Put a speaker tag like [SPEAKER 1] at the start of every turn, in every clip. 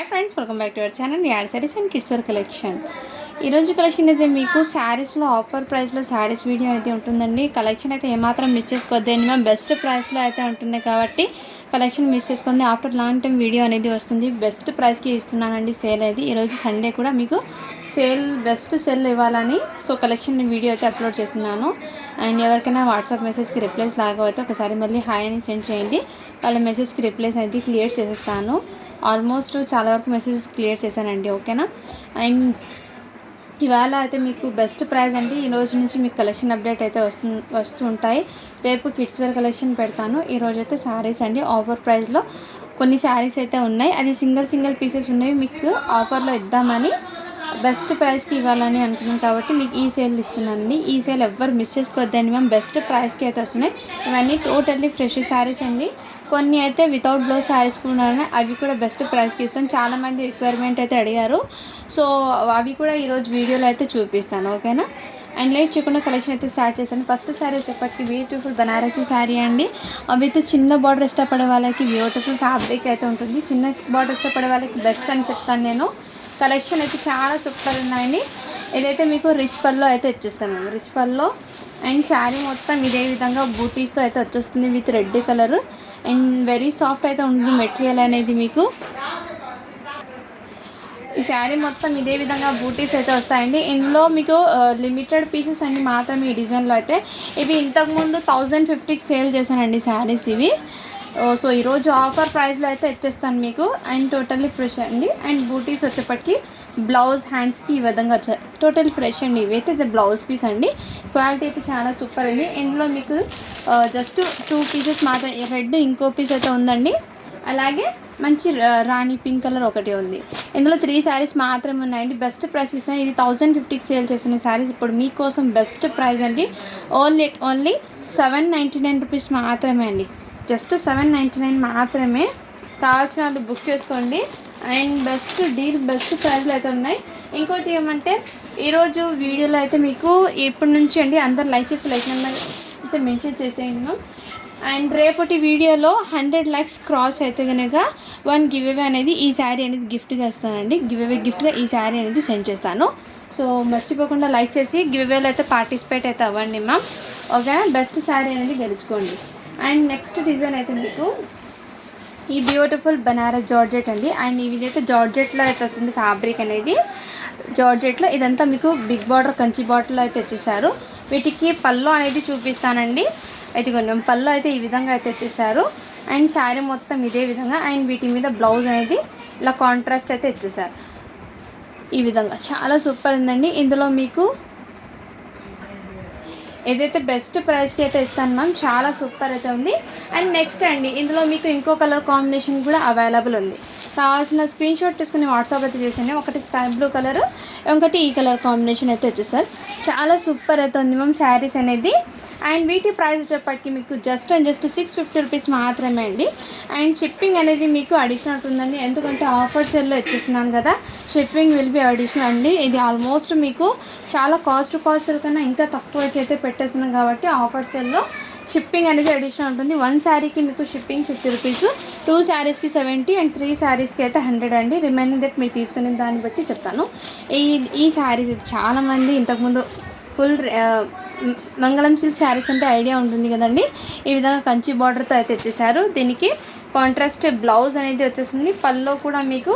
[SPEAKER 1] Hi friends, welcome back to our channel ad sarees and kids wear collection. ఈరోజు collection అయితే మీకు శారీస్లో offer ప్రైస్లో శారీస్ వీడియో అయితే ఉంటుందండి. కలెక్షన్ అయితే ఏమాత్రం మిస్ చేసుకోవద్దండి. మేము బెస్ట్ ప్రైస్లో అయితే ఉంటుంది కాబట్టి కలెక్షన్ మిస్ చేసుకుంది. ఆఫ్టర్ లాంగ్ టైం వీడియో అనేది వస్తుంది. బెస్ట్ ప్రైస్కి ఇస్తున్నానండి సేల్ అయితే. ఈరోజు సండే కూడా మీకు బెస్ట్ సెల్ ఇవ్వాలని సో కలెక్షన్ వీడియో అయితే అప్లోడ్ చేస్తున్నాను. అండ్ ఎవరికైనా వాట్సాప్ మెసేజ్కి రిప్లైస్ లాగైతే ఒకసారి మళ్ళీ హాయ్ అని సెండ్ చేయండి. వాళ్ళ మెసేజ్కి రిప్లైస్ అయితే క్లియర్ చేసేస్తాను. ఆల్మోస్ట్ చాలా వరకు మెసేజెస్ క్లియర్ చేశానండి, ఓకేనా. అండ్ ఇవాళ అయితే మీకు బెస్ట్ ప్రైస్ అండి. ఈ రోజు నుంచి మీకు కలెక్షన్ అప్డేట్ అయితే వస్తూ ఉంటాయి. రేపు కిడ్స్ వేర్ కలెక్షన్ పెడతాను. ఈరోజు అయితే శారీస్ అండి ఆఫర్ ప్రైస్లో కొన్ని శారీస్ అయితే ఉన్నాయి. అది సింగిల్ పీసెస్ ఉన్నాయి, మీకు ఆఫర్లో ఇద్దామని బెస్ట్ ప్రైస్కి ఇవ్వాలని అనుకున్నాం కాబట్టి మీకు ఈ సేల్ ఇస్తున్నానండి. ఈ సేల్ ఎవ్వరు మిస్ చేసుకోవద్దండి. మేము బెస్ట్ ప్రైస్కి అయితే వస్తున్నాయి. ఇవన్నీ టోటల్లీ ఫ్రెష్ శారీస్ అండి. కొన్ని అయితే వితౌట్ బ్లౌజ్ శారీస్ కూడా ఉన్నాయి, అవి కూడా బెస్ట్ ప్రైస్కి ఇస్తాను. చాలామంది రిక్వైర్మెంట్ అయితే అడిగారు, సో అవి కూడా ఈరోజు వీడియోలో అయితే చూపిస్తాను, ఓకేనా. అండ్ లేట్ చేయకుండా కలెక్షన్ అయితే స్టార్ట్ చేశాను. ఫస్ట్ శారీ వచ్చేప్పటికి బ్యూటిఫుల్ బనారసీ శారీ అండి. విత్ చిన్న బార్డర్ ఇష్టపడే వాళ్ళకి బ్యూటిఫుల్ ఫ్యాబ్రిక్ అయితే ఉంటుంది. చిన్న బార్డర్ ఇష్టపడే వాళ్ళకి బెస్ట్ అని చెప్తాను నేను. కలెక్షన్ అయితే చాలా సూపర్ ఉన్నాయండి. ఇదైతే మీకు రిచ్ పల్లో అయితే ఇచ్చేస్తాను మేము, రిచ్ పల్లో. అండ్ శారీ మొత్తం ఇదే విధంగా బూటీస్తో అయితే వచ్చేస్తుంది with red colour. And very soft అయితే ఉంటుంది మెటీరియల్ అనేది. మీకు ఈ శారీ మొత్తం ఇదే విధంగా బూటీస్ అయితే వస్తాయండి. ఇందులో మీకు లిమిటెడ్ పీసెస్ అండి మాత్రమే ఈ డిజైన్లో అయితే. ఇవి ఇంతకుముందు 1050కి సేల్ చేశానండి శారీస్ ఇవి. సో ఈరోజు ఆఫర్ ప్రైస్లో అయితే ఇచ్చేస్తాను మీకు. అండ్ టోటల్లీ ఫ్రెష్ అండి. అండ్ బూటీస్ వచ్చేప్పటికి బ్లౌజ్ హ్యాండ్స్కి ఈ విధంగా వచ్చాయి. టోటల్ ఫ్రెష్ అండి. ఇవైతే బ్లౌజ్ పీస్ అండి. క్వాలిటీ అయితే చాలా సూపర్ అండి. ఇందులో మీకు జస్ట్ 2 పీసెస్ మాత్రం, రెడ్ ఇంకో పీస్ అయితే ఉందండి. అలాగే మంచి రాణి పింక్ కలర్ ఒకటి ఉంది. ఇందులో 3 శారీస్ మాత్రమే ఉన్నాయండి. బెస్ట్ ప్రైస్ ఇస్తాను. ఇది 1050కి సేల్ చేసిన శారీస్ ఇప్పుడు మీకోసం బెస్ట్ ప్రైస్ అండి. ఓన్లీ 799 రూపీస్ మాత్రమే అండి. జస్ట్ 799 మాత్రమే. కావాల్సిన వాళ్ళు బుక్ చేసుకోండి. అండ్ బెస్ట్ డీల్, బెస్ట్ ప్రైస్లు అయితే ఉన్నాయి. ఇంకోటి ఏమంటే ఈరోజు వీడియోలో అయితే మీకు ఇప్పటి నుంచి అండి అందరు లైక్ నెంబర్ అయితే మెన్షన్ చేసేయండి. అండ్ రేపటి వీడియోలో 100 lakhs క్రాస్ అయితే కనుక 1 గివ్ అవే అనేది ఈ శారీ అనేది గిఫ్ట్గా ఇస్తానండి. గివ్ అవే గిఫ్ట్గా ఈ శారీ అనేది సెండ్ చేస్తాను. సో మర్చిపోకుండా లైక్ చేసి గివ్ అవేలో అయితే పార్టిసిపేట్ అయితే అవ్వండి మ్యామ్, ఓకేనా. బెస్ట్ శారీ అనేది గెలుచుకోండి. అండ్ నెక్స్ట్ డిజైన్ అయితే మీకు ఈ బ్యూటిఫుల్ బనారస్ జార్జెట్ అండి. అండ్ ఇదైతే జార్జెట్లో అయితే వస్తుంది ఫ్యాబ్రిక్ అనేది. జార్జెట్లో ఇదంతా మీకు బిగ్ బార్డర్ కంచి బార్డర్లో అయితే వచ్చేసారు. వీటికి పళ్ళు అనేది చూపిస్తానండి. అయితే కొంచెం పళ్ళు అయితే ఈ విధంగా అయితే వచ్చేసారు. అండ్ శారీ మొత్తం ఇదే విధంగా. అండ్ వీటి మీద బ్లౌజ్ అనేది ఇలా కాంట్రాస్ట్ అయితే ఇచ్చేసారు ఈ విధంగా. చాలా సూపర్ ఉందండి. ఇందులో మీకు ఏదైతే బెస్ట్ ప్రైస్కి అయితే ఇస్తాను మ్యామ్, చాలా సూపర్ అయితే ఉంది. అండ్ నెక్స్ట్ అండి ఇందులో మీకు ఇంకో కలర్ కాంబినేషన్ కూడా అవైలబుల్ ఉంది. కావాల్సిన స్క్రీన్ షాట్ తీసుకుని వాట్సాప్ అయితే చేసండి. ఒకటి స్కై బ్లూ కలర్, ఇంకొకటి ఈ కలర్ కాంబినేషన్ అయితే వచ్చేసారు. చాలా సూపర్ అయితే ఉంది మ్యామ్ శారీస్ అనేది. అండ్ వీటి ప్రైస్ వచ్చేప్పటికి మీకు జస్ట్ 650 రూపీస్ మాత్రమే అండి. అండ్ షిప్పింగ్ అనేది మీకు అడిషనల్ ఉంటుందండి, ఎందుకంటే ఆఫర్ సేల్లో ఇచ్చేస్తున్నాను కదా. షిప్పింగ్ విల్ బి అడిషనల్ అండి. ఇది ఆల్మోస్ట్ మీకు చాలా కాస్ట్ కన్నా ఇంకా తక్కువకి అయితే పెట్టేస్తున్నాం కాబట్టి ఆఫర్ సేల్లో షిప్పింగ్ అనేది అడిషనల్ ఉంటుంది. 1 శారీకి మీకు షిప్పింగ్ 50 రూపీస్, 2 శారీస్కి 70 అండ్ 3 శారీస్కి అయితే 100 అండి. రిమైనింగ్ దట్ మీరు తీసుకునే దాన్ని బట్టి చెప్తాను. ఈ శారీస్ అయితే చాలామంది ఇంతకుముందు ఫుల్ మంగళం సిల్క్ శారీస్ అంటే ఐడియా ఉంటుంది కదండి. ఈ విధంగా కంచి బార్డర్తో అయితే వచ్చేసారు. దీనికి కాంట్రాస్ట్ బ్లౌజ్ అనేది వచ్చేసింది. పళ్ళు కూడా మీకు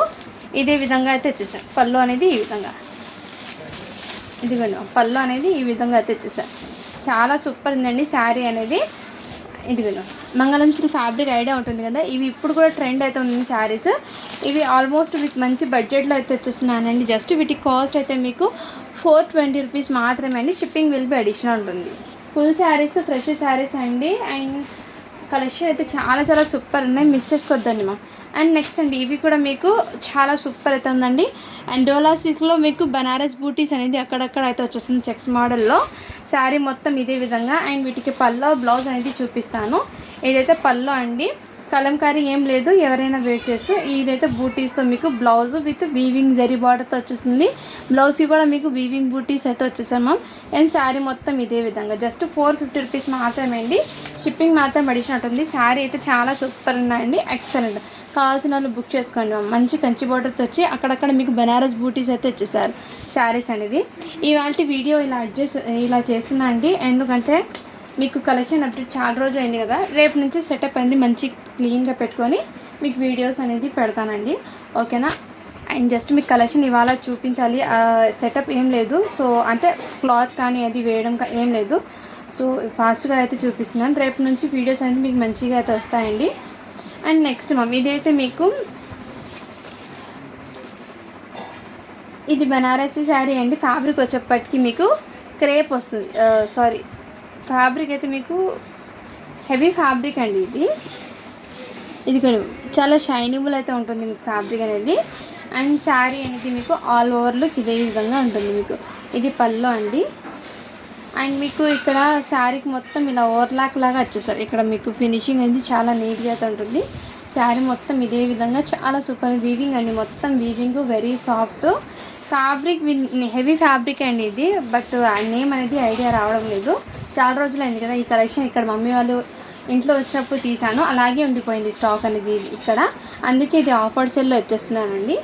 [SPEAKER 1] ఇదే విధంగా అయితే వచ్చేసారు. పళ్ళు అనేది ఈ విధంగా, ఇదిగోండి పళ్ళు అనేది ఈ విధంగా అయితే వచ్చేసారు. చాలా సూపర్ ఉందండి శారీ అనేది. ఇదిగోండి మంగళం సిల్క్ ఫ్యాబ్రిక్ ఐడియా ఉంటుంది కదా. ఇవి ఇప్పుడు కూడా ట్రెండ్ అయితే ఉంది శారీస్. ఇవి ఆల్మోస్ట్ మీకు మంచి బడ్జెట్లో అయితే వచ్చేస్తున్నానండి. జస్ట్ వీటి కాస్ట్ అయితే మీకు 420 రూపీస్ మాత్రమే అండి. షిప్పింగ్ విల్ బి అడిషనల్ ఉంటుంది. ఫుల్ శారీస్ ఫ్రెష్ శారీస్ అండి. అండ్ కలెక్షన్ అయితే చాలా సూపర్ ఉన్నాయి, మిస్ చేసుకోవద్దండి మా. అండ్ నెక్స్ట్ అండి ఇవి కూడా మీకు చాలా సూపర్ అయితే ఉందండి. అండ్ డోలా సిల్క్లో మీకు బనారస్ బూటీస్ అనేది అక్కడక్కడ అయితే వచ్చేస్తుంది చెక్స్ మోడల్లో. శారీ మొత్తం ఇదే విధంగా. అండ్ వీటికి పల్లో బ్లౌజ్ అనేది చూపిస్తాను. ఇదైతే పల్లో అండి, కలంకారీ ఏం లేదు, ఎవరైనా వేర్ చేస్తూ. ఇదైతే బూటీస్తో మీకు బ్లౌజ్ విత్ వీవింగ్ జరీ బార్డర్తో వచ్చేస్తుంది. బ్లౌజ్కి కూడా మీకు వీవింగ్ బూటీస్ అయితే వచ్చేసాం మ్యామ్. అండ్ శారీ మొత్తం ఇదే విధంగా జస్ట్ 450 రూపీస్ మాత్రమే అండి. షిప్పింగ్ మాత్రం అడిషనల్ ఉంటుంది. శారీ అయితే చాలా సూపర్ ఉన్నాయండి, ఎక్సలెంట్. కావాల్సిన వాళ్ళు బుక్ చేసుకోండి మ్యామ్. మంచి కంచి బార్డర్తో వచ్చి అక్కడక్కడ మీకు బనారస్ బూటీస్ అయితే వచ్చేసారు శారీస్ అనేది. ఇవాళ వీడియో ఇలా చేస్తున్నా అండి, ఎందుకంటే మీకు కలెక్షన్ అప్డేట్ చాలా రోజు అయింది కదా, రేపు నుంచి సెటప్ అనేది మంచి క్లీన్గా పెట్టుకొని మీకు వీడియోస్ అనేది పెడతానండి, ఓకేనా. అండ్ జస్ట్ మీకు కలెక్షన్ ఇవాళ చూపించాలి, సెటప్ ఏం లేదు. సో అంటే క్లాత్ కానీ అది వేయడం ఏం లేదు. సో ఫాస్ట్గా అయితే చూపిస్తున్నాను. రేపు నుంచి వీడియోస్ అనేది మీకు మంచిగా అయితే వస్తాయండి. అండ్ నెక్స్ట్ మ్యామ్, ఇదైతే మీకు ఇది బనారసీ శారీ అండి. ఫ్యాబ్రిక్ వచ్చేప్పటికి మీకు క్రేప్ వస్తుంది, సారీ ఫ్యాబ్రిక్ అయితే మీకు హెవీ ఫ్యాబ్రిక్ అండి. ఇది చాలా షైనబుల్ అయితే ఉంటుంది మీకు ఫ్యాబ్రిక్ అనేది. అండ్ శారీ అనేది మీకు ఆల్ ఓవర్ లుక్ ఇదే విధంగా ఉంటుంది. మీకు ఇది పళ్ళు అండి. అండ్ మీకు ఇక్కడ శారీకి మొత్తం ఇలా ఓవర్లాక్ లాగా వచ్చేసారు. ఇక్కడ మీకు ఫినిషింగ్ అనేది చాలా నీట్గా అయితే ఉంటుంది. శారీ మొత్తం ఇదే విధంగా చాలా సూపర్ వీవింగ్ అండి, మొత్తం weaving very soft fabric, heavy fabric అండి ఇది. బట్ నేమ్ అనేది ఐడియా రావడం లేదు, చాలా రోజులు అయింది కదా ఈ కలెక్షన్. ఇక్కడ మమ్మీ వాళ్ళు ఇంట్లో వచ్చినప్పుడు తీసాను, అలాగే ఉండిపోయింది స్టాక్ అనేది ఇక్కడ, అందుకే ఇది ఆఫర్ సేల్లో వచ్చేస్తున్నానండి.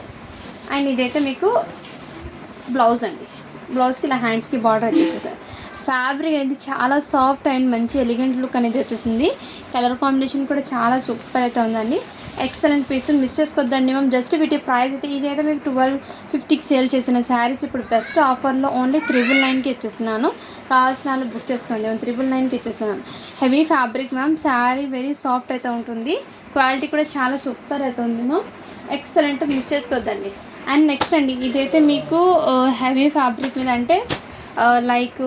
[SPEAKER 1] అండ్ ఇదైతే మీకు బ్లౌజ్ అండి. బ్లౌజ్కి ఇలా హ్యాండ్స్కి బార్డర్ అయితే వచ్చేసారు. ఫ్యాబ్రిక్ అనేది చాలా సాఫ్ట్ అండ్ మంచి ఎలిగెంట్ లుక్ అనేది వచ్చేసింది. కలర్ కాంబినేషన్ కూడా చాలా సూపర్ అయితే ఉందండి. ఎక్సలెంట్ పీస్, మిస్ చేసుకోవద్దండి మ్యామ్. జస్ట్ వీటి ప్రైస్ అయితే ఇదైతే మీకు 1250కి సేల్ చేసిన శారీస్ ఇప్పుడు బెస్ట్ ఆఫర్లో ఓన్లీ 999కి ఇచ్చేస్తున్నాను. కావాల్సిన వాళ్ళు బుక్ చేసుకోండి, 999కి ఇచ్చేస్తున్నాను. Heavy fabric ma'am, sari very soft అయితే ఉంటుంది. క్వాలిటీ కూడా చాలా సూపర్ అయితే ఉంది మ్యామ్, ఎక్సలెంట్, మిస్ చేసుకోవద్దండి. అండ్ నెక్స్ట్ అండి, ఇదైతే మీకు హెవీ ఫ్యాబ్రిక్ మీద అంటే లైక్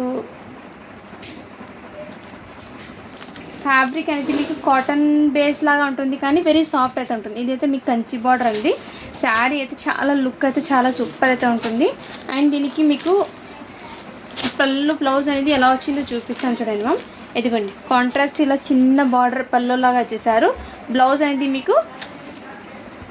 [SPEAKER 1] ఫ్యాబ్రిక్ అనేది మీకు కాటన్ బేస్ లాగా ఉంటుంది, కానీ వెరీ సాఫ్ట్ అయితే ఉంటుంది. ఇదైతే మీకు కంచి బార్డర్ అండి. శారీ అయితే చాలా లుక్ అయితే చాలా సూపర్ అయితే ఉంటుంది. అండ్ దీనికి మీకు పళ్ళు బ్లౌజ్ అనేది ఎలా వచ్చిందో చూపిస్తాను చూడండి మ్యామ్. ఇదిగోండి కాంట్రాస్ట్ ఇలా చిన్న బార్డర్ పళ్ళు లాగా వచ్చేసారు. బ్లౌజ్ అనేది మీకు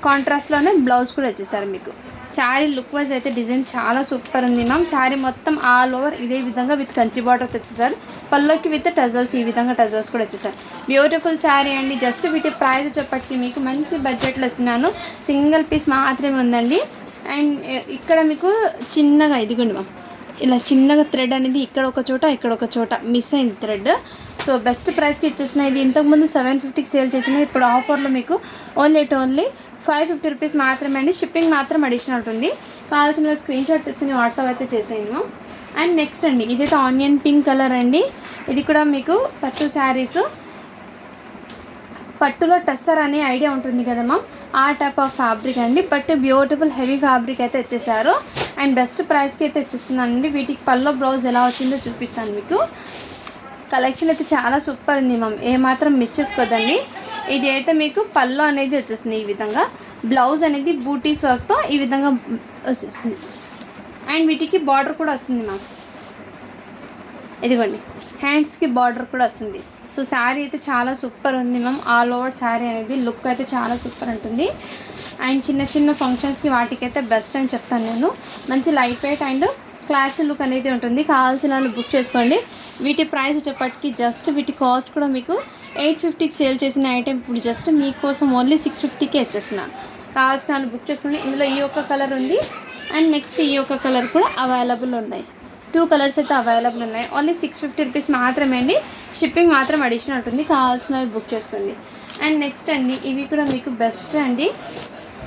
[SPEAKER 1] కాంట్రాస్ట్లోనే బ్లౌజ్ కూడా వచ్చేసారు. మీకు శారీ లుక్ వైజ్ అయితే డిజైన్ చాలా సూపర్ ఉంది మ్యామ్. శారీ మొత్తం ఆల్ ఓవర్ ఇదే విధంగా విత్ కంచి బార్డర్ వచ్చేసారు. పల్లోకి విత్ టజల్స్, ఈ విధంగా టజల్స్ కూడా వచ్చేసారు. బ్యూటిఫుల్ శారీ అండి. జస్ట్ వీటి ప్రైస్ చెప్పటికి మీకు మంచి బడ్జెట్లో ఇస్తున్నాను. సింగిల్ పీస్ మాత్రమే ఉందండి. అండ్ ఇక్కడ మీకు చిన్నగా ఇదిగోండి మ్యామ్, ఇలా చిన్నగా థ్రెడ్ అనేది ఇక్కడ ఒక చోట మిస్ అయింది థ్రెడ్. సో బెస్ట్ ప్రైస్కి ఇచ్చేసిన. ఇది ఇంతకుముందు 750కి సేల్ చేసిన, ఇప్పుడు ఆఫర్లో మీకు ఓన్లీ 550 రూపీస్ మాత్రమే అండి. షిప్పింగ్ మాత్రం అడిషనల్ ఉంటుంది. కావాల్సిన స్క్రీన్ షాట్ తీసుకుని వాట్సాప్ అయితే చేసేయండి. అండ్ నెక్స్ట్ అండి, ఇదైతే ఆనియన్ పింక్ కలర్ అండి. ఇది కూడా మీకు పట్టు శారీస్, పట్టులో టస్సర్ అనే ఐడియా ఉంటుంది కదా మ్యామ్, ఆ టైప్ ఆఫ్ ఫ్యాబ్రిక్ అండి. బట్ బ్యూటిఫుల్ హెవీ ఫ్యాబ్రిక్ అయితే వచ్చేసారు. అండ్ బెస్ట్ ప్రైస్కి అయితే వచ్చేస్తున్నానండి. వీటికి పల్లో బ్లౌజ్ ఎలా వచ్చిందో చూపిస్తాను మీకు. కలెక్షన్ అయితే చాలా సూపర్ ఉంది మ్యామ్, ఏమాత్రం మిస్ చేసుకోదండి. ఇది అయితే మీకు పల్లో అనేది వచ్చేస్తుంది ఈ విధంగా, బ్లౌజ్ అనేది బూటీస్ వర్క్తో ఈ విధంగా వచ్చేస్తుంది. అండ్ వీటికి బార్డర్ కూడా వస్తుంది మ్యామ్, ఇదిగోండి హ్యాండ్స్కి బార్డర్ కూడా వస్తుంది. సో శారీ అయితే చాలా సూపర్ ఉంది మ్యామ్. ఆల్ ఓవర్ శారీ అనేది లుక్ అయితే చాలా సూపర్ ఉంటుంది. అండ్ చిన్న చిన్న ఫంక్షన్స్కి వాటికైతే బెస్ట్ అని చెప్తాను నేను. మంచి light weight and classy look అనేది ఉంటుంది. కావాల్సిన వాళ్ళు బుక్ చేసుకోండి. వీటి ప్రైస్ వచ్చేప్పటికి జస్ట్ వీటి కాస్ట్ కూడా మీకు 850కి సేల్ చేసిన ఐటెం ఇప్పుడు జస్ట్ మీకోసం ఓన్లీ 650కే ఇచ్చేస్తున్నాను. కావాల్సిన వాళ్ళు బుక్ చేసుకోండి. ఇందులో ఈ ఒక్క కలర్ ఉంది అండ్ నెక్స్ట్ ఈ ఒక్క కలర్ కూడా అవైలబుల్ ఉన్నాయి. 2 కలర్స్ అయితే అవైలబుల్ ఉన్నాయి. ఓన్లీ 650 రూపీస్ మాత్రమే అండి. షిప్పింగ్ మాత్రం అడిషనల్ ఉంటుంది. కావాల్సిన వాళ్ళు బుక్ చేసుకోండి. అండ్ నెక్స్ట్ అండి, ఇవి కూడా మీకు బెస్ట్ అండి.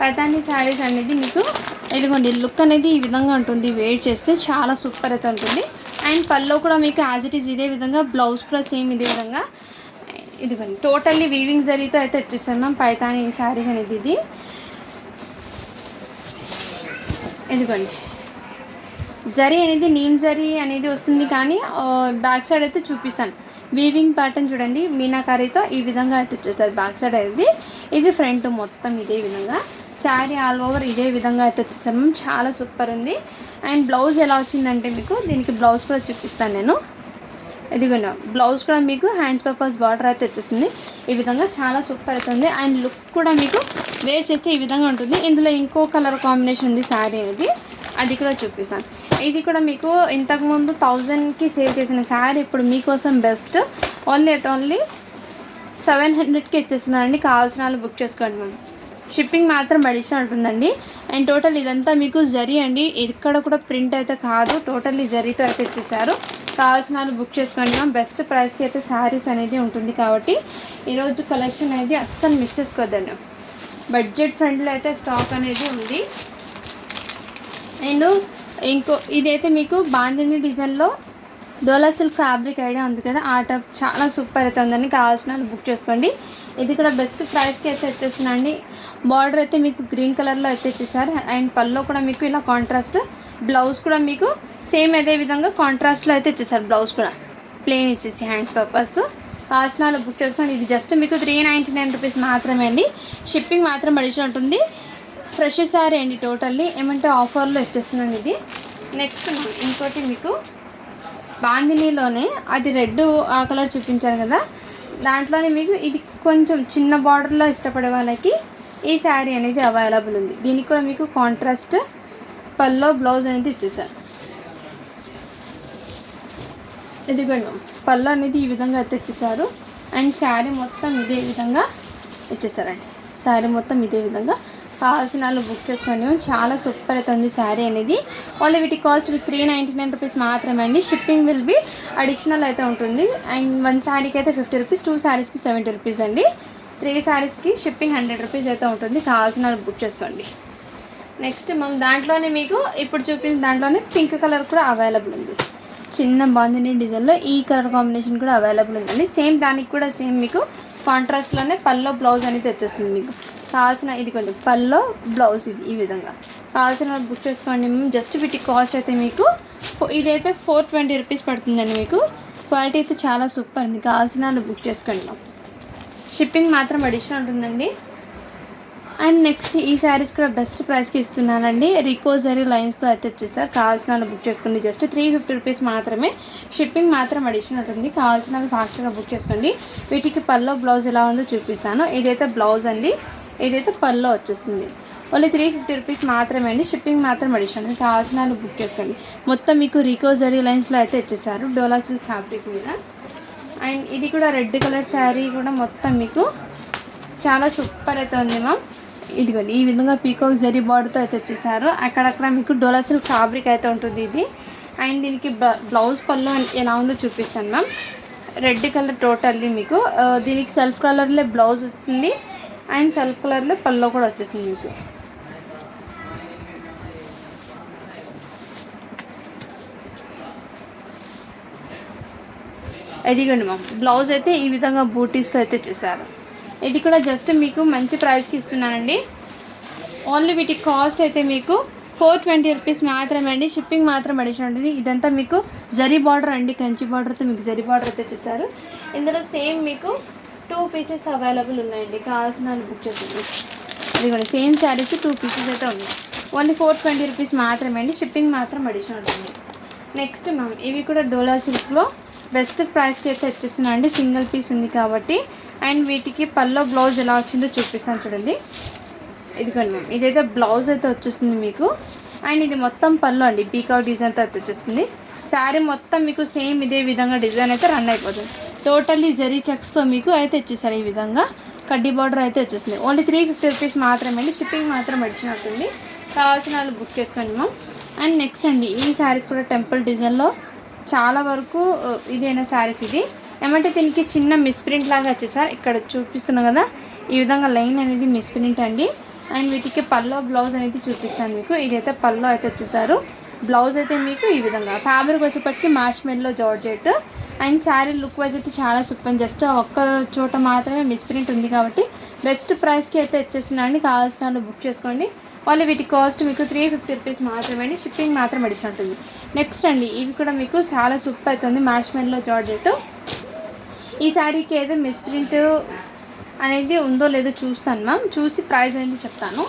[SPEAKER 1] పైతానీ శారీస్ అనేది మీకు ఇదిగోండి లుక్ అనేది ఈ విధంగా ఉంటుంది. వేర్ చేస్తే చాలా సూపర్ అయితే ఉంటుంది. అండ్ పల్లో కూడా మీకు యాజ్ ఇట్ ఈజ్ ఇదే విధంగా, బ్లౌజ్ కూడా సేమ్ ఇదే విధంగా. ఇదిగోండి టోటల్లీ వీవింగ్ జరీతో అయితే వచ్చేస్తున్నాం పైతానీ శారీస్ అనేది. ఇదిగోండి జరీ అనేది నీమ్ జరీ అనేది వస్తుంది, కానీ బ్యాక్ సైడ్ అయితే చూపిస్తాను. వీవింగ్ ప్యాటర్న్ చూడండి, మీనాకారీతో ఈ విధంగా అయితే వచ్చేస్తారు బ్యాక్ సైడ్ అనేది. ఇది ఫ్రంట్ మొత్తం ఇదే విధంగా, శారీ ఆల్ ఓవర్ ఇదే విధంగా అయితే వచ్చేసాము. చాలా సూపర్ ఉంది. అండ్ బ్లౌజ్ ఎలా వచ్చిందంటే మీకు దీనికి బ్లౌజ్ కూడా చూపిస్తాను నేను. ఇదిగోండి బ్లౌజ్ కూడా మీకు హ్యాండ్స్ పర్పస్ బార్డర్ అయితే వచ్చేసింది ఈ విధంగా. చాలా సూపర్ అవుతుంది. అండ్ లుక్ కూడా మీకు వేర్ చేస్తే ఈ విధంగా ఉంటుంది. ఇందులో ఇంకో కలర్ కాంబినేషన్ ఉంది శారీ అనేది, అది కూడా చూపిస్తాను. ఇది కూడా మీకు ఇంతకుముందు 1000కి సేల్ చేసిన శారీ ఇప్పుడు మీకోసం బెస్ట్ ఓన్లీ 700కి ఇచ్చేస్తున్నానండి. కావాల్సిన వాళ్ళు బుక్ చేసుకోండి మ్యామ్. షిప్పింగ్ మాత్రం అడిషనల్ ఉంటుందండి. అండ్ టోటల్ ఇదంతా మీకు జరీ అండి, ఎక్కడ కూడా ప్రింట్ అయితే కాదు, టోటల్లీ జరీతో అయితే ఇచ్చేసారు. కావాల్సిన వాళ్ళు బుక్ చేసుకోండి మ్యామ్. బెస్ట్ ప్రైస్కి అయితే శారీస్ అనేది ఉంటుంది కాబట్టి ఈరోజు కలెక్షన్ అనేది అస్సలు మిస్ చేసుకోవద్దండి. బడ్జెట్ ఫ్రెండ్లో అయితే స్టాక్ అనేది ఉంది. అండ్ ఇదైతే మీకు బాందిని డిజైన్లో డోలా సిల్క్ ఫ్యాబ్రిక్ ఐడియా ఉంది కదా, ఆ టాప్ చాలా సూపర్ అవుతుందని కావాల్సిన వాళ్ళు బుక్ చేసుకోండి. ఇది కూడా బెస్ట్ ప్రైస్కి అయితే వచ్చేసిందండి. బార్డర్ అయితే మీకు గ్రీన్ కలర్లో అయితే ఇచ్చేసారు. అండ్ పల్లో కూడా మీకు ఇలా కాంట్రాస్ట్, బ్లౌజ్ కూడా మీకు సేమ్ అదే విధంగా కాంట్రాస్ట్లో అయితే ఇచ్చేసారు. బ్లౌజ్ కూడా ప్లెయిన్ ఇచ్చేసి హ్యాండ్స్ పర్పస్. కావాల్సిన వాళ్ళు బుక్ చేసుకోండి. ఇది జస్ట్ మీకు 399 రూపీస్ మాత్రమే అండి. షిప్పింగ్ మాత్రం అడిషనల్ ఉంటుంది. ఫ్రెష్ శారీ అండి, టోటల్లీ ఏమంటే ఆఫర్లో ఇచ్చేస్తున్నాను ఇది. నెక్స్ట్ ఇంకోటి మీకు బాందినీలోనే అది రెడ్ ఆ కలర్ చూపించారు కదా, దాంట్లోనే మీకు ఇది కొంచెం చిన్న బార్డర్లో ఇష్టపడే వాళ్ళకి ఈ శారీ అనేది అవైలబుల్ ఉంది. దీనికి కూడా మీకు కాంట్రాస్ట్ పల్లో బ్లౌజ్ అనేది ఇచ్చేసారు. ఇదిగోండి పళ్ళు అనేది ఈ విధంగా అయితే ఇచ్చేసారు. అండ్ శారీ మొత్తం ఇదే విధంగా ఇచ్చేసారండి. శారీ మొత్తం ఇదే విధంగా కావాల్సిన వాళ్ళు బుక్ చేసుకోండి. చాలా సూపర్ అవుతుంది శారీ అనేది. ఓన్లీ వీటి కాస్ట్ 399 రూపీస్ మాత్రమే అండి. షిప్పింగ్ విల్ బి అడిషనల్ అయితే ఉంటుంది. అండ్ 1 శారీకి అయితే 50 రూపీస్, 2 శారీస్కి 70 రూపీస్ అండి. 3 శారీస్కి షిప్పింగ్ 100 రూపీస్ అయితే ఉంటుంది. కావాల్సిన వాళ్ళు బుక్ చేసుకోండి. నెక్స్ట్ మనం దాంట్లోనే మీకు ఇప్పుడు చూపించిన దాంట్లోనే పింక్ కలర్ కూడా అవైలబుల్ ఉంది. చిన్న బాందిని డిజైన్లో ఈ కలర్ కాంబినేషన్ కూడా అవైలబుల్ ఉందండి. సేమ్ దానికి కూడా సేమ్ మీకు కాంట్రాస్ట్లోనే పల్లో బ్లౌజ్ అనేది వచ్చేస్తుంది. మీకు కావాల్సిన ఇదిగోండి పల్లో బ్లౌజ్ ఇది ఈ విధంగా. కావాల్సిన బుక్ చేసుకోండి. జస్ట్ వీటి కాస్ట్ అయితే మీకు ఇదైతే 420 రూపీస్ పడుతుందండి. మీకు క్వాలిటీ అయితే చాలా సూపర్ ఉంది. కావాల్సిన బుక్ చేసుకోండి. షిప్పింగ్ మాత్రం అడిషనల్ ఉంటుందండి. అండ్ నెక్స్ట్ ఈ శారీస్ కూడా బెస్ట్ ప్రైస్కి ఇస్తున్నానండి. రికోజరీ లైన్స్తో అయితే వచ్చేసారు. కావాల్సిన వాళ్ళు బుక్ చేసుకోండి. జస్ట్ 350 రూపీస్ మాత్రమే. షిప్పింగ్ మాత్రం అడిషనల్ ఉంటుంది. కావాల్సిన వాళ్ళు ఫాస్ట్గా బుక్ చేసుకోండి. వీటికి పల్లో బ్లౌజ్ ఎలా ఉందో చూపిస్తాను. ఇదైతే బ్లౌజ్ అండి, ఇదైతే పల్లో వచ్చేస్తుంది. ఓన్లీ 350 రూపీస్ మాత్రమే అండి. షిప్పింగ్ మాత్రం అడిషనల్. కావాల్సిన వాళ్ళు బుక్ చేసుకోండి. మొత్తం మీకు రికోజరీ లైన్స్లో అయితే ఇచ్చేసారు డోలా సిల్క్ ఫ్యాబ్రిక్ మీద. అండ్ ఇది కూడా రెడ్ కలర్ శారీ కూడా మొత్తం మీకు చాలా సూపర్ అయితే ఉంది మ్యామ్. ఇదిగోండి ఈ విధంగా పీకాక్ జరీ బార్డర్తో అయితే వచ్చేసారు. అక్కడక్కడ మీకు డోలా సిల్క్ ఫ్యాబ్రిక్ అయితే ఉంటుంది ఇది. అండ్ దీనికి బ్లౌజ్ పళ్ళు ఎలా ఉందో చూపిస్తాను మ్యామ్. రెడ్ కలర్ టోటల్లీ మీకు దీనికి సెల్ఫ్ కలర్లో బ్లౌజ్ వస్తుంది. అండ్ సెల్ఫ్ కలర్లో పళ్ళు కూడా వచ్చేస్తుంది మీకు. ఇదిగోండి మ్యామ్ బ్లౌజ్ అయితే ఈ విధంగా బూటీస్తో అయితే చేశారు. ఇది కూడా జస్ట్ మీకు మంచి ప్రైస్కి ఇస్తున్నానండి. ఓన్లీ వీటి కాస్ట్ అయితే మీకు 420 రూపీస్ మాత్రమే అండి. షిప్పింగ్ మాత్రం అడిషనల్ ఉంటుంది. ఇదంతా మీకు జరీ బార్డర్ అండి, కంచి బార్డర్తో మీకు జరీ బార్డర్ అయితే వచ్చేసారు. ఇందులో సేమ్ మీకు 2 పీసెస్ అవైలబుల్ ఉన్నాయండి. కావాల్సిన వాళ్ళు బుక్ చేయండి. అది కూడా సేమ్ శారీస్ 2 పీసెస్ అయితే ఉన్నాయి. ఓన్లీ 420 రూపీస్ మాత్రమే అండి. షిప్పింగ్ మాత్రం అడిషనల్ ఉంటుంది. నెక్స్ట్ మ్యామ్ ఇవి కూడా డోలా సిల్క్లో బెస్ట్ ప్రైస్కి అయితే వచ్చేస్తున్నా అండి. సింగిల్ పీస్ ఉంది కాబట్టి. అండ్ వీటికి పల్లో బ్లౌజ్ ఎలా వచ్చిందో చూపిస్తాను చూడండి. ఇదిగోండి మ్యామ్ ఇదైతే బ్లౌజ్ అయితే వచ్చేస్తుంది మీకు. అండ్ ఇది మొత్తం పళ్ళు అండి, పీకాక్ డిజైన్తో అయితే వచ్చేస్తుంది. శారీ మొత్తం మీకు సేమ్ ఇదే విధంగా డిజైన్ అయితే రన్ అయిపోతుంది. టోటల్లీ జరీ చెక్స్తో మీకు అయితే వచ్చేసారు. ఈ విధంగా కడ్డీ బార్డర్ అయితే వచ్చేస్తుంది. ఓన్లీ 350 రూపీస్ మాత్రమే అండి. షిప్పింగ్ మాత్రం అడిషన్ అవుతుంది. కావాల్సిన వాళ్ళు బుక్ చేసుకోండి మ్యామ్. అండ్ నెక్స్ట్ అండి ఈ శారీస్ కూడా టెంపుల్ డిజైన్లో చాలా వరకు ఇదైనా శారీస్. ఇది ఏమంటే దీనికి చిన్న మిస్ప్రింట్ లాగా వచ్చేసారు. ఇక్కడ చూపిస్తున్నాం కదా ఈ విధంగా లైన్ అనేది మిస్ప్రింట్ అండి. అండ్ వీటికి పల్లో బ్లౌజ్ అనేది చూపిస్తాను మీకు. ఇదైతే పల్లో అయితే వచ్చేసారు. బ్లౌజ్ అయితే మీకు ఈ విధంగా ఫ్యాబ్రిక్ వచ్చేప్పటికి మార్ష్మెల్లో georgette. And sari look wise అయితే చాలా సూపర్. జస్ట్ ఒక్క చోట మాత్రమే మిస్ప్రింట్ ఉంది కాబట్టి బెస్ట్ ప్రైస్కి అయితే వచ్చేస్తున్నాండి. కావాల్సిన వాళ్ళు బుక్ చేసుకోండి. వాళ్ళు వీటి కాస్ట్ మీకు 350 రూపీస్ మాత్రమే అండి. షిప్పింగ్ మాత్రం అడిషన్ ఉంటుంది. నెక్స్ట్ అండి ఇవి కూడా మీకు చాలా సూపర్ అవుతుంది. మార్ష్మెల్లో జార్జెట్. ఈ శారీకి ఏదో మిస్ప్రింట్ అనేది ఉందో లేదో చూస్తాను మ్యామ్, చూసి ప్రైస్ అనేది చెప్తాను.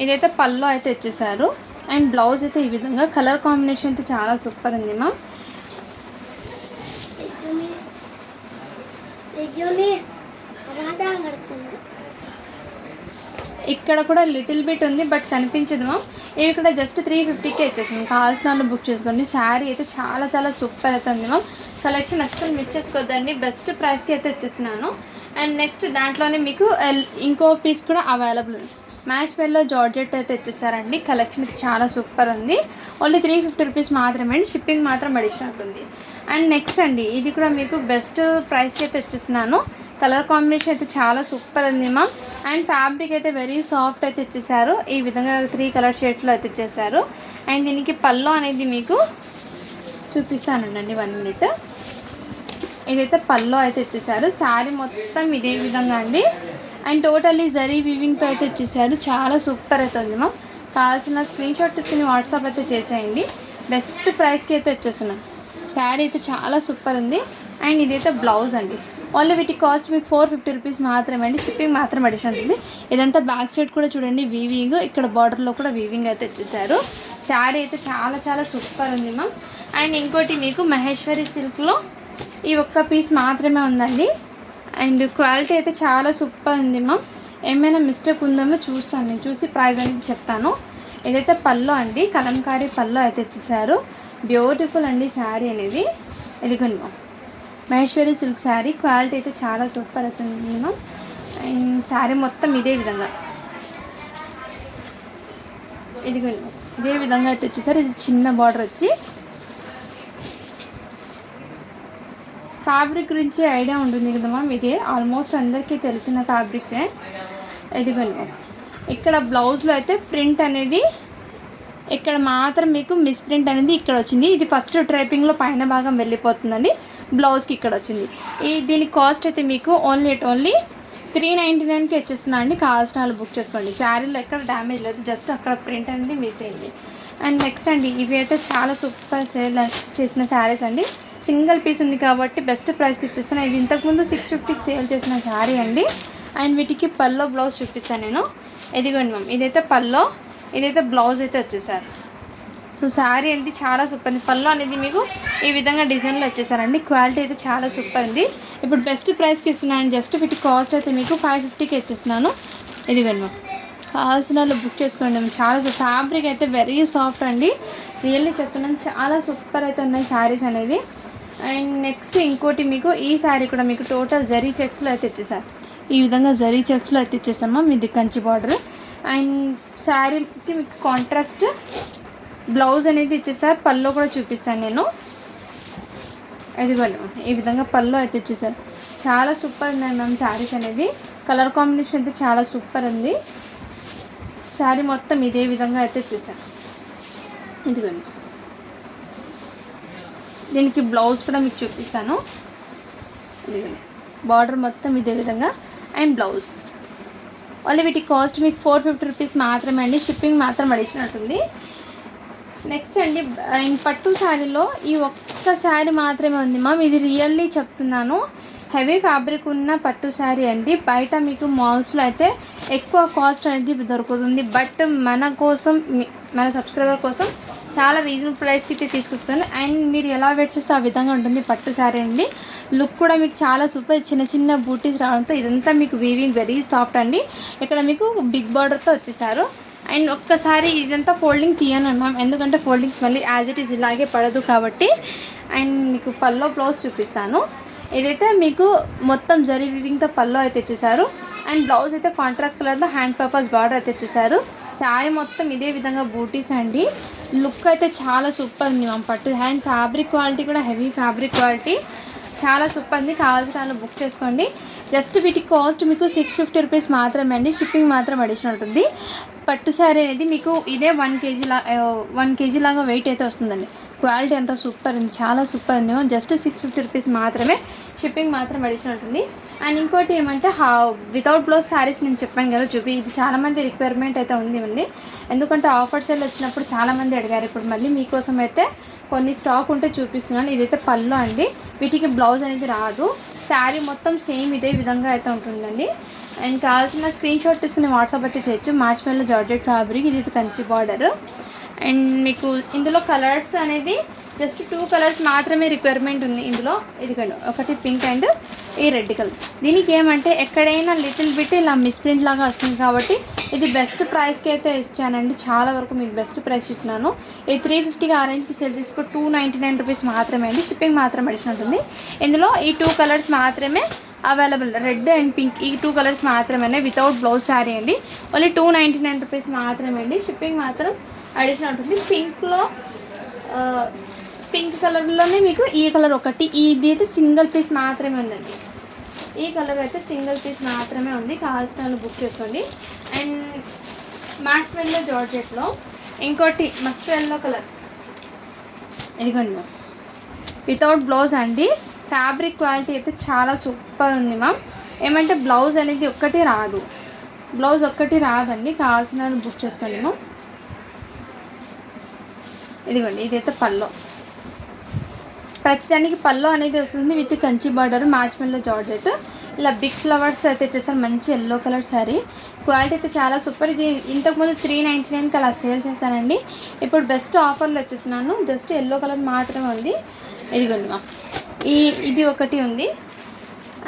[SPEAKER 1] ఇదైతే పల్లో అయితే వచ్చేసారు. అండ్ బ్లౌజ్ అయితే ఈ విధంగా కలర్ కాంబినేషన్ అయితే చాలా సూపర్ ఉంది మ్యామ్. ఇక్కడ కూడా లిటిల్ బిట్ ఉంది బట్ కనిపించదు మ్యామ్. ఇవి కూడా జస్ట్ 350కే వచ్చేసింది. కావాల్సిన వాళ్ళు బుక్ చేసుకోండి. శారీ అయితే చాలా చాలా సూపర్ అవుతుంది మ్యామ్. కలెక్షన్ అస్సలు మిస్ చేసుకోవద్దండి. బెస్ట్ ప్రైస్కి అయితే వచ్చేస్తున్నాను. అండ్ నెక్స్ట్ దాంట్లోనే మీకు ఇంకో పీస్ కూడా అవైలబుల్ ఉంది. మ్యాచ్ పెల్లో జార్జెట్ అయితే ఇచ్చేసారండి. కలెక్షన్ చాలా సూపర్ ఉంది. ఓన్లీ 350 రూపీస్ మాత్రమే అండి. షిప్పింగ్ మాత్రం అడిషనల్ ఉంటుంది. అండ్ నెక్స్ట్ అండి ఇది కూడా మీకు బెస్ట్ ప్రైస్కి అయితే ఇచ్చేస్తున్నాను. కలర్ కాంబినేషన్ అయితే చాలా సూపర్ ఉంది మ్యామ్. అండ్ ఫ్యాబ్రిక్ అయితే వెరీ సాఫ్ట్ అయితే ఇచ్చేసారు. ఈ విధంగా 3 కలర్ షేడ్స్లో అయితే ఇచ్చేసారు. అండ్ దీనికి పల్లో అనేది మీకు చూపిస్తానండి 1 మినిట్. ఇదైతే పల్లో అయితే ఇచ్చేసారు. శారీ మొత్తం ఇదే విధంగా అండి. అండ్ టోటల్లీ జరీ వీవింగ్తో అయితే ఇచ్చేసారు. చాలా సూపర్ అయితే ఉంది మ్యామ్. కావాల్సిన స్క్రీన్ షాట్ తీసుకుని వాట్సాప్ అయితే చేసేయండి. బెస్ట్ ప్రైస్కి అయితే వచ్చేస్తున్నాం. శారీ అయితే చాలా సూపర్ ఉంది. అండ్ ఇదైతే బ్లౌజ్ అండి. ఓన్లీ వీటి కాస్ట్ మీకు 450 రూపీస్ మాత్రమే అండి. షిప్పింగ్ మాత్రం అడిషన్ ఉంటుంది. ఇదంతా బ్యాక్ సైడ్ కూడా చూడండి వీవింగ్, ఇక్కడ బార్డర్లో కూడా వీవింగ్ అయితే ఇచ్చేసారు. శారీ అయితే చాలా చాలా సూపర్ ఉంది మ్యామ్. అండ్ ఇంకోటి మీకు మహేశ్వరి సిల్క్లో ఈ ఒక్క పీస్ మాత్రమే ఉందండి. అండ్ క్వాలిటీ అయితే చాలా సూపర్ ఉంది మ్యామ్. ఏమైనా మిస్టేక్ ఉందేమో చూస్తాను, నేను చూసి ప్రైస్ అనేది చెప్తాను. ఇదైతే పల్లో అండి, కలంకారీ పల్లో అయితే ఇచ్చేసారు. బ్యూటిఫుల్ అండి శారీ అనేది. ఇదిగోండి ma'am, Maheshwari silk sari. Quality అయితే చాలా సూపర్ అవుతుంది మ్యామ్. అండ్ శారీ మొత్తం ఇదే విధంగా ఇదిగోండి ఇదే విధంగా అయితే ఇచ్చేసారు. ఇది చిన్న బార్డర్ వచ్చి. ఫ్యాబ్రిక్ గురించి ఐడియా ఉంటుంది కదా మ్యామ్. ఇది ఆల్మోస్ట్ అందరికీ తెలిసిన ఫ్యాబ్రిక్సే. ఇదిగోండి ఇక్కడ బ్లౌజ్లో అయితే ప్రింట్ అనేది ఇక్కడ మాత్రం మీకు మిస్ ప్రింట్ అనేది ఇక్కడ వచ్చింది. ఇది ఫస్ట్ ట్రైపింగ్లో పైన భాగం వెళ్ళిపోతుందండి. బ్లౌజ్కి ఇక్కడ వచ్చింది. దీని కాస్ట్ అయితే మీకు ఓన్లీ 399కి ఇచ్చేస్తున్నా అండి. కావాల్సిన వాళ్ళు బుక్ చేసుకోండి. శారీలో ఎక్కడ డ్యామేజ్ లేదు, జస్ట్ అక్కడ ప్రింట్ అనేది మిస్ అయింది. అండ్ నెక్స్ట్ అండి ఇవి అయితే చాలా సూపర్ సేల్ చేసిన శారీస్ అండి. సింగిల్ పీస్ ఉంది కాబట్టి బెస్ట్ ప్రైస్కి ఇచ్చేస్తాను. ఇది ఇంతకుముందు 650కి సేల్ చేసిన శారీ అండి. అండ్ వీటికి పల్లో బ్లౌజ్ చూపిస్తాను నేను. ఇదిగోండి మ్యామ్, ఇదైతే పల్లో, ఇదైతే బ్లౌజ్ అయితే వచ్చేసారు. సో శారీ అంటే చాలా సూపర్ ఉంది. పల్లో అనేది మీకు ఈ విధంగా డిజైన్లో వచ్చేసారండి. క్వాలిటీ అయితే చాలా సూపర్ ఉంది. ఇప్పుడు బెస్ట్ ప్రైస్కి ఇస్తున్నాను. జస్ట్ వీటి కాస్ట్ అయితే మీకు 550కి ఇచ్చేస్తున్నాను. ఇదిగోండి మ్యామ్, కావాల్సిన వాళ్ళు బుక్ చేసుకోండి. చాలా ఫ్యాబ్రిక్ అయితే వెరీ సాఫ్ట్ అండి. రియల్లీ చెప్తున్నాను, చాలా సూపర్ అయితే ఉన్నాయి శారీస్ అనేది. అండ్ నెక్స్ట్ ఇంకోటి మీకు ఈ శారీ కూడా మీకు టోటల్ జరీ చెక్స్లో అయితే ఇచ్చేసారు. ఈ విధంగా జరీ చెక్స్లో అయితే ఇచ్చేసామా. ఇది కంచి బార్డర్. అండ్ శారీకి మీకు కాంట్రాస్ట్ బ్లౌజ్ అనేది ఇచ్చేసారు. పల్లో కూడా చూపిస్తాను నేను. ఇదిగోండి ఈ విధంగా పల్లో అయితే ఇచ్చేసారు. చాలా సూపర్ ఉన్నాయి మ్యామ్ శారీస్ అనేది. కలర్ కాంబినేషన్ అయితే చాలా సూపర్ ఉంది. శారీ మొత్తం ఇదే విధంగా అయితే ఇచ్చేసారు. ఇదిగోండి దీనికి బ్లౌజ్ కూడా మీకు చూపిస్తాను. ఇదిగోండి బార్డర్ మొత్తం ఇదే విధంగా అండ్ బ్లౌజ్. ఓన్లీ వీటి కాస్ట్ మీకు 450 రూపీస్ మాత్రమే అండి. షిప్పింగ్ మాత్రం అడిషనల్ ఉంటుంది. నెక్స్ట్ అండి పట్టు శారీలో ఈ ఒక్క శారీ మాత్రమే ఉంది మ్యామ్. ఇది రియల్లీ చెప్తున్నాను, హెవీ ఫ్యాబ్రిక్ ఉన్న పట్టు శారీ అండి. బయట మీకు మాల్స్లో అయితే ఎక్కువ కాస్ట్ అనేది దొరుకుతుంది. బట్ మన కోసం, మన సబ్స్క్రైబర్ కోసం చాలా రీజనబుల్ ప్రైస్కి అయితే తీసుకొస్తాను. అండ్ మీరు ఎలా వెయిట్ చేస్తే ఆ విధంగా ఉంటుంది పట్టు శారీ అండి. లుక్ కూడా మీకు చాలా సూపర్. చిన్న చిన్న బూటీస్ రావడంతో ఇదంతా మీకు వీవింగ్ వెరీ సాఫ్ట్ అండి. ఇక్కడ మీకు బిగ్ బార్డర్తో వచ్చేసారు. అండ్ ఒక్కసారి ఇదంతా ఫోల్డింగ్ తీయను మ్యామ్, ఎందుకంటే ఫోల్డింగ్స్ మళ్ళీ యాజ్ ఇట్ ఈజ్ ఇలాగే పడదు కాబట్టి. అండ్ మీకు పల్లో బ్లౌజ్ చూపిస్తాను. ఇదైతే మీకు మొత్తం జరీ వీవింగ్తో పల్లో అయితే ఇచ్చేసారు. అండ్ బ్లౌజ్ అయితే కాంట్రాస్ట్ కలర్లో హ్యాండ్ పర్పస్ బార్డర్ అయితే ఇచ్చేసారు. శారీ మొత్తం ఇదే విధంగా బూటీస్ అండి. లుక్ అయితే చాలా సూపర్ ఉంది మ్యామ్ పట్టు. హ్యాండ్ ఫ్యాబ్రిక్ క్వాలిటీ కూడా హెవీ ఫ్యాబ్రిక్ క్వాలిటీ చాలా సూపర్ ఉంది. కావాల్సిన వాళ్ళు బుక్ చేసుకోండి. జస్ట్ వీటి కాస్ట్ మీకు 650 రూపీస్ మాత్రమే అండి. షిప్పింగ్ మాత్రం అడిషనల్ ఉంటుంది. పట్టు శారీ అనేది మీకు ఇదే 1 కేజీ లాగా వెయిట్ అయితే వస్తుందండి. క్వాలిటీ అంతా సూపర్ ఉంది, చాలా సూపర్ ఉంది. జస్ట్ 650 రూపీస్ మాత్రమే. షిప్పింగ్ మాత్రం అడిషనల్ ఉంటుంది. అండ్ ఇంకోటి ఏమంటే వితౌట్ బ్లౌజ్ శారీస్ నేను చెప్పాను కదా ఇది చాలామంది రిక్వైర్మెంట్ అయితే ఉంది అండి. ఎందుకంటే ఆఫర్ సేల్ వచ్చినప్పుడు చాలామంది అడిగారు. ఇప్పుడు మళ్ళీ మీకోసం అయితే కొన్ని స్టాక్ ఉంటే చూపిస్తున్నాను. ఇదైతే పళ్ళు అండి. వీటికి బ్లౌజ్ అనేది రాదు. శారీ మొత్తం సేమ్ ఇదే విధంగా అయితే ఉంటుందండి. అండ్ కావాల్సిన స్క్రీన్ షాట్ తీసుకుని వాట్సాప్ అయితే చేయొచ్చు. మార్చ్ మెల్లో జార్జెట్ ఫ్యాబ్రిక్, ఇది కంచి బార్డర్. అండ్ మీకు ఇందులో కలర్స్ అనేది జస్ట్ 2 కలర్స్ మాత్రమే రిక్వైర్మెంట్ ఉంది ఇందులో. ఇదిగోండి ఒకటి పింక్ అండ్ ఈ రెడ్ కలర్. దీనికి ఏమంటే ఎక్కడైనా లిటిల్ బిట్ ఇలా మిస్ప్రింట్ లాగా వస్తుంది కాబట్టి ఇది బెస్ట్ ప్రైస్కి అయితే ఇచ్చానండి. చాలా వరకు మీకు బెస్ట్ ప్రైస్కి ఇస్తున్నాను. ఇది 350కి ఆరెంజ్కి సేల్ చేసి ఇప్పుడు 299 రూపీస్ మాత్రమే అండి. షిప్పింగ్ మాత్రం అడిషనల్ ఉంటుంది. ఇందులో ఈ 2 కలర్స్ మాత్రమే అవైలబుల్. రెడ్ అండ్ పింక్ ఈ 2 కలర్స్ మాత్రమే వితౌట్ బ్లౌజ్ శారీ అండి. ఓన్లీ 299 రూపీస్ మాత్రమే అండి. షిప్పింగ్ మాత్రం అడిషనల్ ఉంటుంది. పింక్ కలర్లోనే మీకు ఈ కలర్ ఒకటి, ఇది అయితే సింగిల్ పీస్ మాత్రమే ఉందండి. ఈ కలర్ అయితే సింగిల్ పీస్ మాత్రమే ఉంది. కావాల్సిన వాళ్ళు బుక్ చేసుకోండి. అండ్ మార్చ్ మెల్లో జార్జెట్లో ఇంకోటి మస్టర్డ్ ఎల్లో కలర్, ఇదిగోండి వితౌట్ బ్లౌజ్ అండి. ఫ్యాబ్రిక్ క్వాలిటీ అయితే చాలా సూపర్ ఉంది మ్యామ్. ఏమంటే బ్లౌజ్ అనేది ఒక్కటి రాదండి. కావాల్సిన వాళ్ళు బుక్ చేసుకోండి మ్యామ్. ఇదిగోండి ఇదైతే పల్లో, ప్రతిదానికి పల్లో అనేది వస్తుంది విత్ కంచి బార్డర్ మార్చ్మెల్లో జార్జెట్. ఇలా బిగ్ ఫ్లవర్స్ అయితే వచ్చేసారు. మంచి ఎల్లో కలర్ శారీ, క్వాలిటీ అయితే చాలా సూపర్. ఇది ఇంతకుముందు 399కి అలా సేల్ చేశానండి. ఇప్పుడు బెస్ట్ ఆఫర్లో వచ్చేస్తున్నాను. జస్ట్ ఎల్లో కలర్ మాత్రమే ఉంది. ఇదిగోండి మా ఇది ఒకటి ఉంది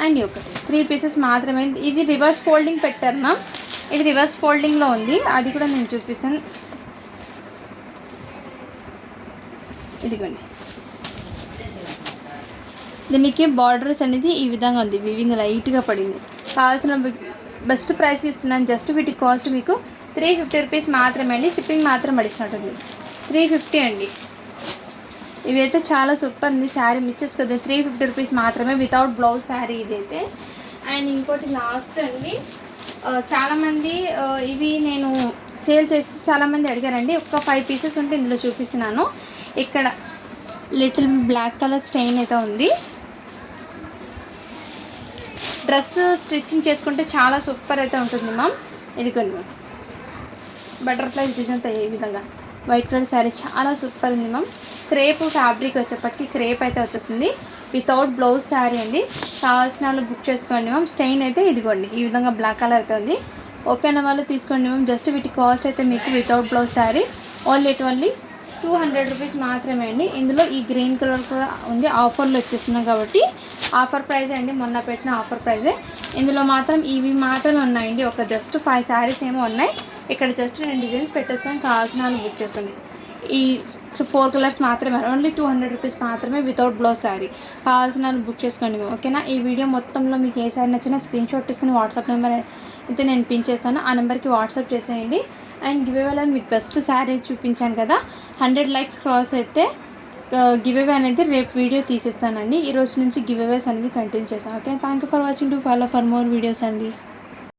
[SPEAKER 1] అండ్ ఒకటి 3 పీసెస్ మాత్రమే. ఇది రివర్స్ ఫోల్డింగ్ పెట్టారు మ్యామ్. ఇది రివర్స్ ఫోల్డింగ్లో ఉంది, అది కూడా నేను చూపిస్తాను. ఇదిగోండి దీనికి బార్డర్స్ అనేది ఈ విధంగా ఉంది, వివింగ్ లైట్గా పడింది. కావాల్సిన బెస్ట్ ప్రైస్కి ఇస్తున్నాను. జస్ట్ వీటి కాస్ట్ మీకు 350 రూపీస్ మాత్రమే అండి. షిప్పింగ్ మాత్రం అడిషనల్ ఉంటుంది. 350 అండి. ఇవైతే చాలా సూపర్ ఉంది. శారీ మిక్సెస్ కదా, 350 రూపీస్ మాత్రమే వితౌట్ బ్లౌజ్ శారీ ఇదైతే. అండ్ ఇంకోటి లాస్ట్ అండి, చాలామంది ఇవి నేను సేల్ చేస్తే చాలామంది అడిగారండి. ఒక 5 పీసెస్ ఉంటే ఇందులో చూపిస్తున్నాను. ఇక్కడ లిటిల్ బ్లాక్ కలర్ స్టెయిన్ అయితే ఉంది. డ్రెస్ స్టిచ్చింగ్ చేసుకుంటే చాలా సూపర్ అయితే ఉంటుంది మ్యామ్. ఇదిగోండి బటర్ఫ్లై డిజైన్ ఈ విధంగా వైట్ కలర్ శారీ చాలా సూపర్ ఉంది మ్యామ్. క్రేప్ ఫ్యాబ్రిక్ వచ్చేప్పటికి క్రేప్ అయితే వచ్చేస్తుంది. వితౌట్ బ్లౌజ్ శారీ అండి. కావాల్సిన వాళ్ళు బుక్ చేసుకోండి మ్యామ్. స్టెయిన్ అయితే ఇదిగోండి ఈ విధంగా బ్లాక్ కలర్ అయితే ఉంది. ఓకేనా వాళ్ళు తీసుకోండి మ్యామ్. జస్ట్ వీటి కాస్ట్ అయితే మీకు without blouse sari only 200 rupees మాత్రమే అండి. ఇందులో ఈ గ్రీన్ కలర్ కూడా ఉంది, ఆఫర్లో వచ్చేస్తున్నాం కాబట్టి ఆఫర్ ప్రైస్ అండి, మొన్న పెట్టిన ఆఫర్ ప్రైజే. ఇందులో మాత్రం ఇవి మాత్రమే ఉన్నాయండి. ఒక జస్ట్ 5 శారీస్ ఏమో ఉన్నాయి. ఇక్కడ జస్ట్ 2 డిజైన్స్ పెట్టేస్తాను. కావాల్సిన వాళ్ళు బుక్ చేసుకోండి. ఈ 4 కలర్స్ మాత్రమే, ఓన్లీ 200 రూపీస్ మాత్రమే వితౌట్ బ్లౌజ్ శారీ. కావాల్సిన వాళ్ళు బుక్ చేసుకోండి ఓకేనా. ఈ వీడియో మొత్తంలో మీకు ఏ శారీ నచ్చినా స్క్రీన్ షాట్ తీసుకుని వాట్సాప్ నెంబర్ అయితే నేను పిన్ చేస్తాను, ఆ నెంబర్కి వాట్సాప్ చేసేయండి. అండ్ గివ్ అవేలో మీకు బెస్ట్ శారీ చూపించాను కదా, 100 లైక్స్ క్రాస్ అయితే గివ్ అవే అనేది రేపు వీడియో తీసేస్తానండి. ఈ రోజు నుంచి గివ్ అవేస్ అనేది కంటిన్యూ చేస్తాను. Okay, thank you for watching. To follow for more videos అండి.